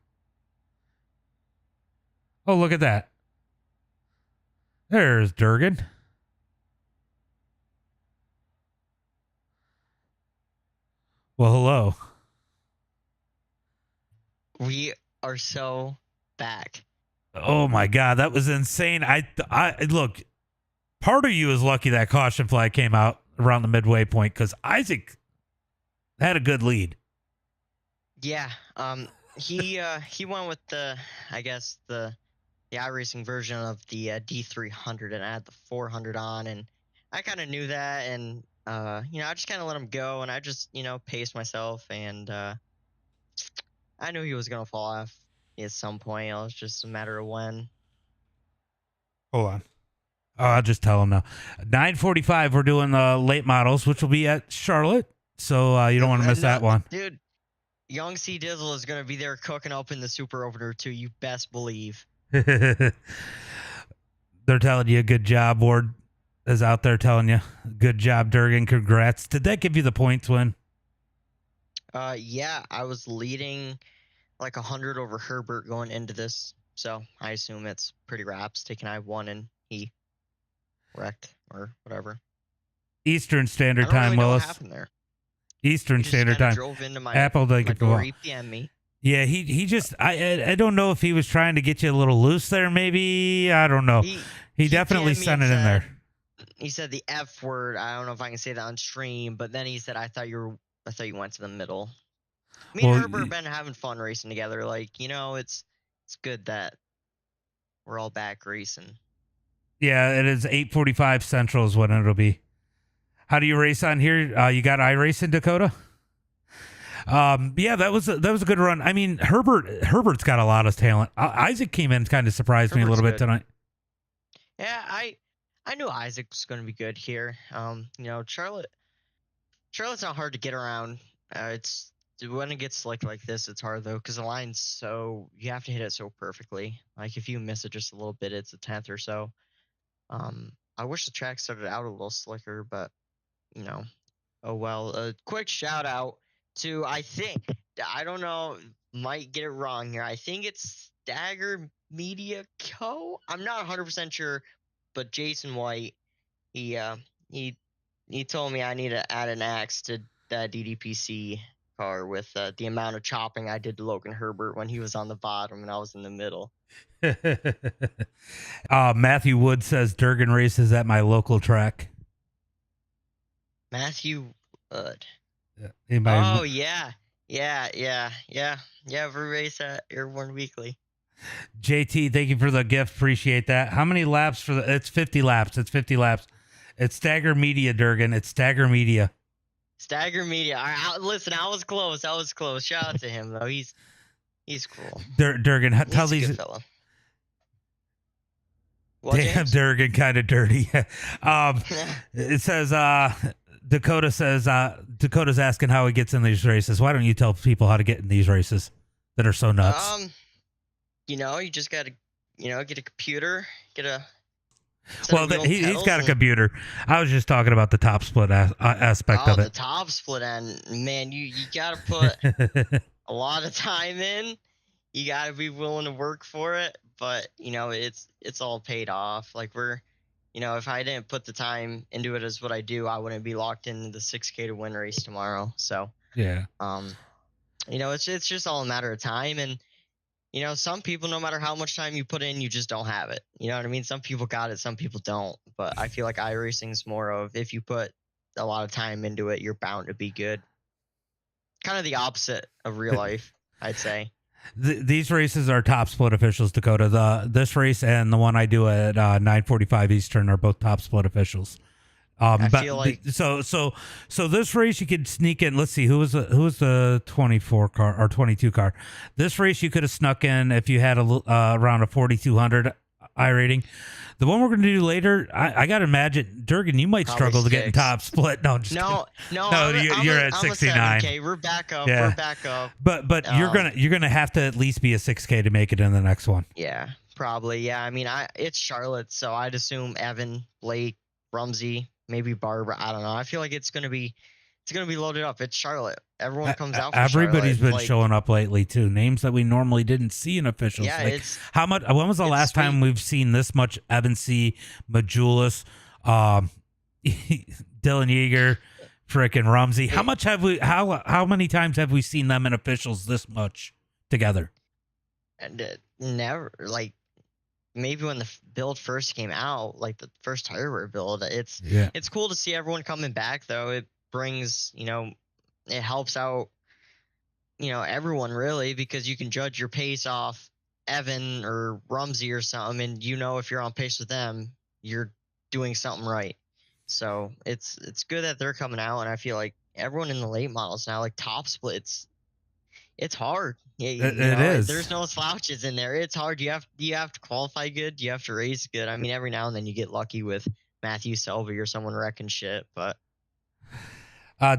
Oh, look at that. There's Durgan. Well, hello. We are so back. Oh my God, that was insane. I look, part of you is lucky that caution flag came out around the midway point because Isaac had a good lead. Yeah, he went with the iRacing version of the D300 and I had the 400 on, and I kind of knew that, and I just kind of let him go, and I just paced myself, and I knew he was gonna fall off at some point. It was just a matter of when. Hold on. Oh, I'll just tell him now. 9:45, we're doing the late models, which will be at Charlotte, so you don't want to miss that one, dude. Young C Dizzle is going to be there cooking up in the Super Opener too. You best believe. They're telling you good job. Ward is out there telling you good job, Durgan. Congrats. Did that give you the points win? Yeah, I was leading like 100 over Herbert going into this, so I assume it's pretty raps. Taking I won and he wrecked or whatever. Eastern Standard Time, really know Willis. what happened there. Eastern Standard Time. Drove into my Apple my door, he PM'd me. Yeah, he just I don't know if he was trying to get you a little loose there. Maybe I don't know. He definitely sent it in there. He said the F word. I don't know if I can say that on stream, but then he said I thought you went to the middle. Me and Herbert have been having fun racing together. Like it's good that we're all back racing. Yeah, it is 8:45 Central is when it'll be. How do you race on here? You got iRacing, Dakota? Yeah, that was a good run. I mean, Herbert's got a lot of talent. Isaac came in and kind of surprised me a little bit tonight. Yeah, I knew Isaac was going to be good here. Charlotte's not hard to get around. It's when it gets slick like this, it's hard though because the line's you have to hit it so perfectly. Like if you miss it just a little bit, it's a 10th or so. I wish the track started out a little slicker, but oh well. A quick shout out to I don't know, might get it wrong here. I think it's Stagger Media Co. I'm not 100% sure, but Jason White, he uh he he told me I need to add an axe to that DDPC car with the amount of chopping I did to Logan Herbert when he was on the bottom and I was in the middle. Matthew Wood says Durgan races at my local track. Matthew Wood. Yeah. Oh yeah. Yeah. We race at Airborne Weekly. JT, thank you for the gift. Appreciate that. How many laps for the? It's 50 laps. It's 50 laps. It's Stagger Media, Durgan. It's Stagger Media. Stagger Media. Listen, I was close. Shout out to him though. He's cool. Durgan, tell He's a these. good fella. What, Damn, James? Durgan, kind of dirty. It says Dakota says Dakota's asking how he gets in these races. Why don't you tell people how to get in these races that are so nuts? You just gotta, get a computer, get a. Well, he's got a computer. I was just talking about the top split aspect of it. The top split end, man. You gotta put a lot of time in. You gotta be willing to work for it, but it's all paid off. Like if I didn't put the time into it as what I do, I wouldn't be locked into the 6K to win race tomorrow. So yeah, it's just all a matter of time. And some people, no matter how much time you put in, you just don't have it. You know what I mean? Some people got it, some people don't. But I feel like iRacing is more of, if you put a lot of time into it, you're bound to be good. Kind of the opposite of real life, I'd say. These races are top split officials, Dakota. This race and the one I do at 9:45 Eastern are both top split officials. I feel like so this race you could sneak in. Let's see who was the 24 car or 22 car. This race you could have snuck in if you had around a 4,200 I rating. The one we're going to do later, I got to imagine, Durgan, you might struggle to get in top split. No, you're at 69. Okay, we're back up. Yeah. We're back up. But you're gonna have to at least be a 6K to make it in the next one. Yeah, probably. Yeah, I mean, it's Charlotte, so I'd assume Evan, Blake, Rumsey, maybe Barbara. I don't know. I feel like it's gonna be loaded up. It's Charlotte. Everyone comes out. Everybody's been showing up lately too. Names that we normally didn't see in officials. Yeah, like how much? When was the last time we've seen this much Evan C, Majulis, Dylan Yeager, frickin' Rumsey? How much have we? How many times have we seen them in officials this much together? And never, like, maybe when the build first came out, like the first hardware build. It's cool to see everyone coming back though. It brings, it helps out, everyone really, because you can judge your pace off Evan or Rumsey or something, and if you're on pace with them, you're doing something right. So it's good that they're coming out, and I feel like everyone in the late models now, like top splits, it's hard. Yeah, it is. There's no slouches in there. It's hard. You have to qualify good. You have to race good. I mean, every now and then you get lucky with Matthew Selby or someone wrecking shit, but.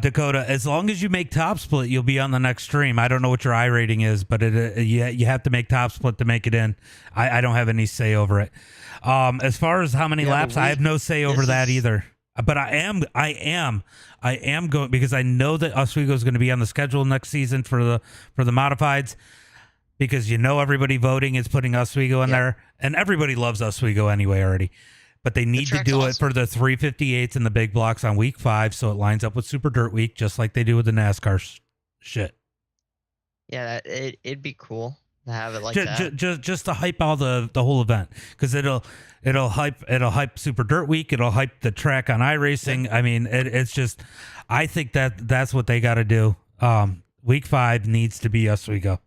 Dakota, as long as you make top split, you'll be on the next stream. I don't know what your I rating is, but you have to make top split to make it in. I don't have any say over it. As far as how many laps, I have no say over that either. But I am going, because I know that Oswego is going to be on the schedule next season for the modifieds, because everybody voting is putting Oswego in there, and everybody loves Oswego anyway already. But they need to do it for the 358s and the big blocks on week 5, so it lines up with Super Dirt Week, just like they do with the NASCAR shit. Yeah, it'd be cool to have it like that. Just to hype all the whole event, because it'll hype Super Dirt Week, it'll hype the track on iRacing. I mean, it's just, I think that's what they got to do. Week 5 needs to be Oswego.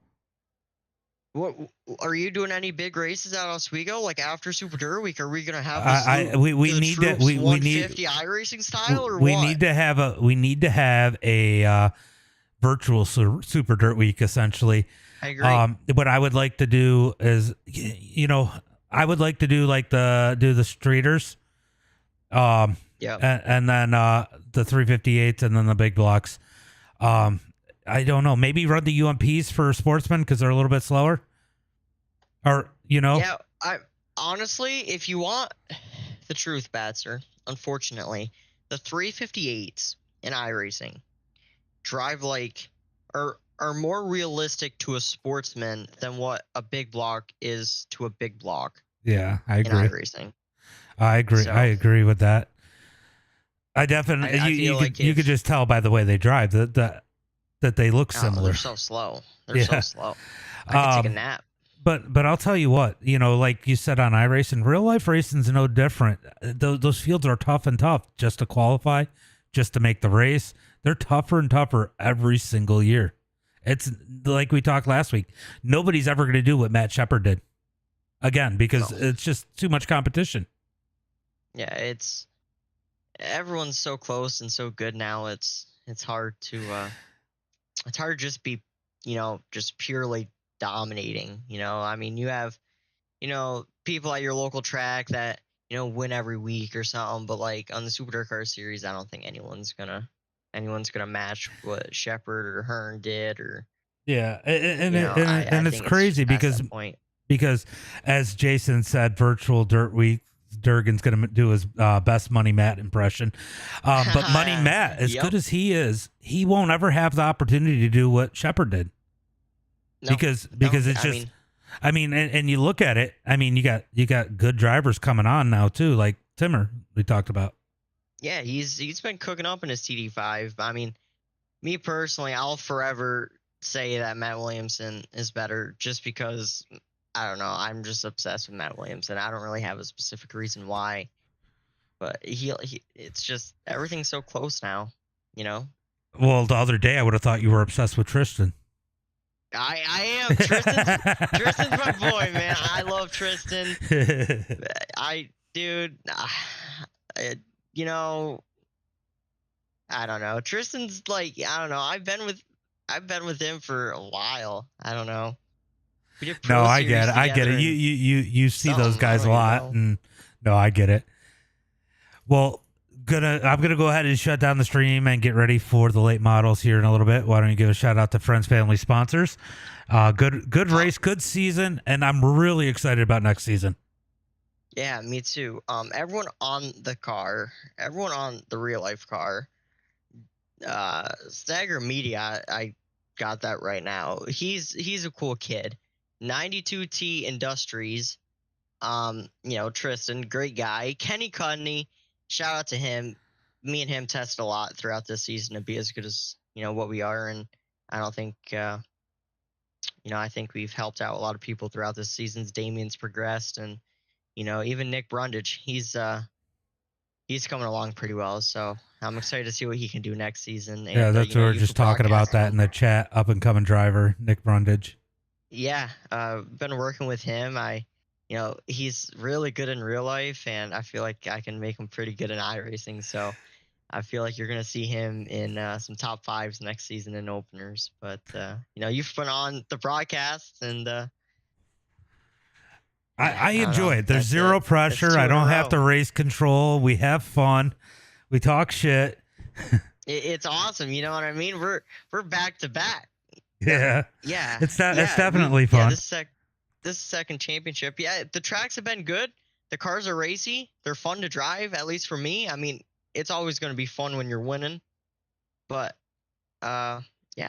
What are you doing? Any big races at Oswego? Like after Super Dirt Week, are we gonna have? We need 150 iRacing style, or we what? need to have a virtual Super Dirt Week, essentially. I agree. What I would like to do is, I would like to do like the streeters, and then the 358s, and then the big blocks. I don't know. Maybe run the UMPs for sportsmen because they're a little bit slower. Or, Yeah, I honestly, if you want the truth, Batser, unfortunately, the 358s in iRacing drive like, or are more realistic to a sportsman than what a big block is to a big block Yeah, I in agree. iRacing. I agree. I So agree with that. I definitely I you feel like you could if just tell by the way they drive that they look oh, they're similar. so slow. They're so Yeah. slow. I could take a Um nap. but I'll tell you what, like you said on iRacing, real life racing's no different. Those fields are tough and tough just to qualify, just to make the race. They're tougher and tougher every single year. It's like we talked last week. Nobody's ever going to do what Matt Shepard did again because No. it's just too much competition. Yeah, everyone's so close and so good now. It's hard to just be, just purely dominating. I mean, you have, people at your local track that, win every week or something, but like on the Super Dirt Car series, I don't think anyone's gonna match what Shepard or Hearn did, or Yeah, and I it's think it's crazy just past because that point. as Jason said, virtual Dirt Week, Durgan's going to do his best Money Matt impression. But Money Matt, as Yep. good as he is, he won't ever have the opportunity to do what Shepard did No, because no, it's I just. mean, I mean, and you look at it. I mean, you got good drivers coming on now too, like Timmer we talked about. yeah, he's been cooking up in his TD5. I mean, me personally, I'll forever say that Matt Williamson is better just because I don't know. I'm just obsessed with Matt Williamson. I don't really have a specific reason why, but it's just everything's so close now. You know, Well, the other day I would have thought you were obsessed with Tristan. I am Tristan's my boy, man. I love Tristan. Dude, you know, I don't know. Tristan's like, I don't know. I've been with him for a while. I don't know. We did No, Pro I get Series it. I get together it. You and you see those something. I guys don't a even lot, know. and no, I get it. Well, I'm gonna go ahead and shut down the stream and get ready for the late models here in a little bit. Why don't you give a shout out to friends, family, sponsors? Good race, good season, and I'm really excited about next season. Yeah, me too. Everyone on the real life car, Stagger Media, I got that right now. He's a cool kid. 92T Industries. Tristan, great guy. Kenny Cudney, shout out to him. Me and him tested a lot throughout this season to be as good as what we are, and I don't think I think we've helped out a lot of people throughout this season's. Damien's progressed, and even Nick Brundage, he's coming along pretty well. So I'm excited to see what he can do next season. Yeah, And that's what we were you just for talking about that broadcasting. in the chat. Up and coming driver Nick Brundage. Yeah, been working with him. He's really good in real life, and I feel like I can make him pretty good in iRacing. So I feel like you're gonna see him in some top fives next season in openers. But you've been on the broadcast, and I I don't know. enjoy it. There's That's it. zero That's pressure. two I in a don't have row. to race control. We have fun. We talk shit. It's awesome. You know what I mean? We're back to back. Yeah, Yeah, it's yeah. definitely Yeah, fun. this second championship. Yeah, the tracks have been good. The cars are racy. They're fun to drive, at least for me. I mean, it's always going to be fun when you're winning. But yeah,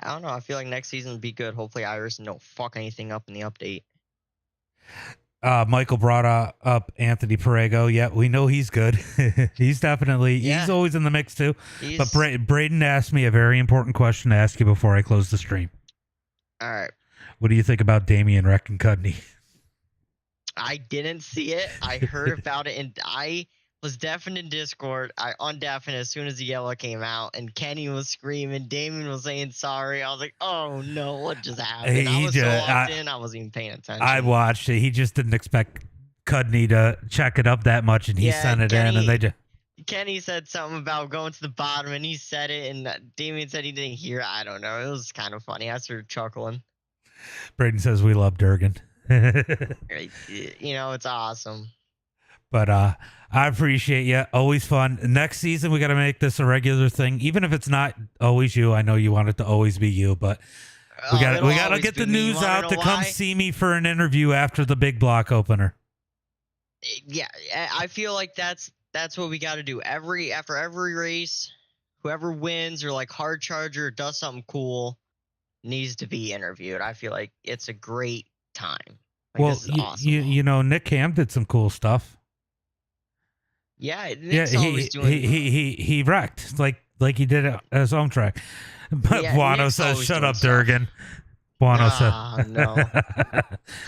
I don't know. I feel like next season will be good. Hopefully, Iverson don't fuck anything up in the update. Michael brought up Anthony Perego. Yeah, we know he's good. He's Yeah, always in the mix too. But he's Braden asked me a very important question to ask you before I close the stream. all right. What do you think about Damien Reckin-Cudney? I didn't see it. I heard about it, and I was deafened in Discord. I undeafened as soon as the yellow came out, and Kenny was screaming. Damien was saying sorry. I was like, oh no, what just happened? I was so locked in, I wasn't even paying attention. I watched it. He just didn't expect Cudney to check it up that much, and he sent it in, and they just. Kenny said something about going to the bottom, and he said it, and Damien said he didn't hear it. I don't know. It was kind of funny. I started chuckling. Braden says we love Durgan. It's awesome. But I appreciate you. Always fun. Next season, we got to make this a regular thing, even if it's not always you. I know you want it to always be you, but we got to get the news out to come see me for an interview after the big block opener. Yeah, I feel like that's what we got to do. After every race, whoever wins or like hard charger does something cool, needs to be interviewed. I feel like it's a great time. Like, Well, this is awesome. you know, Nick Cam did some cool stuff. Yeah, Nick's always doing. He wrecked like he did it at his home track. But Yeah, Buono Nick's says, always "Shut doing up, stuff." Durgan." Buono said, No.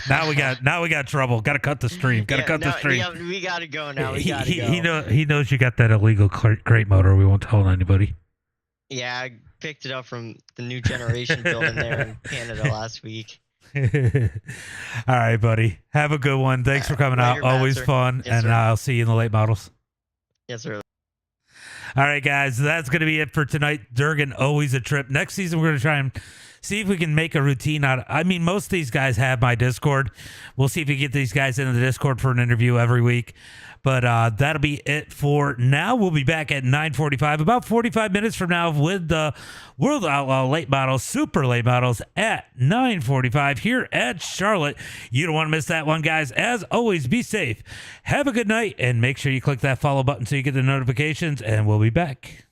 now we got trouble. Got to cut the stream. Got to cut the stream. Yeah, we gotta go now. We gotta go. He knows you got that illegal crate motor. We won't tell anybody. Yeah, I picked it up from the New Generation building there in Canada last week. All right, buddy. Have a good one. Thanks for coming out. Later, Always Master. fun. Yes, And sir. I'll see you in the late models. Yes, sir. All right, guys. That's going to be it for tonight. Durgan, always a trip. Next season, we're going to try and see if we can make a routine out of. I mean, most of these guys have my Discord. We'll see if we get these guys into the Discord for an interview every week. But that'll be it for now. We'll be back at 9:45, about 45 minutes from now, with the World Outlaw Late Models, Super Late Models at 9:45 here at Charlotte. You don't want to miss that one, guys. As always, be safe. Have a good night, and make sure you click that follow button so you get the notifications, and we'll be back.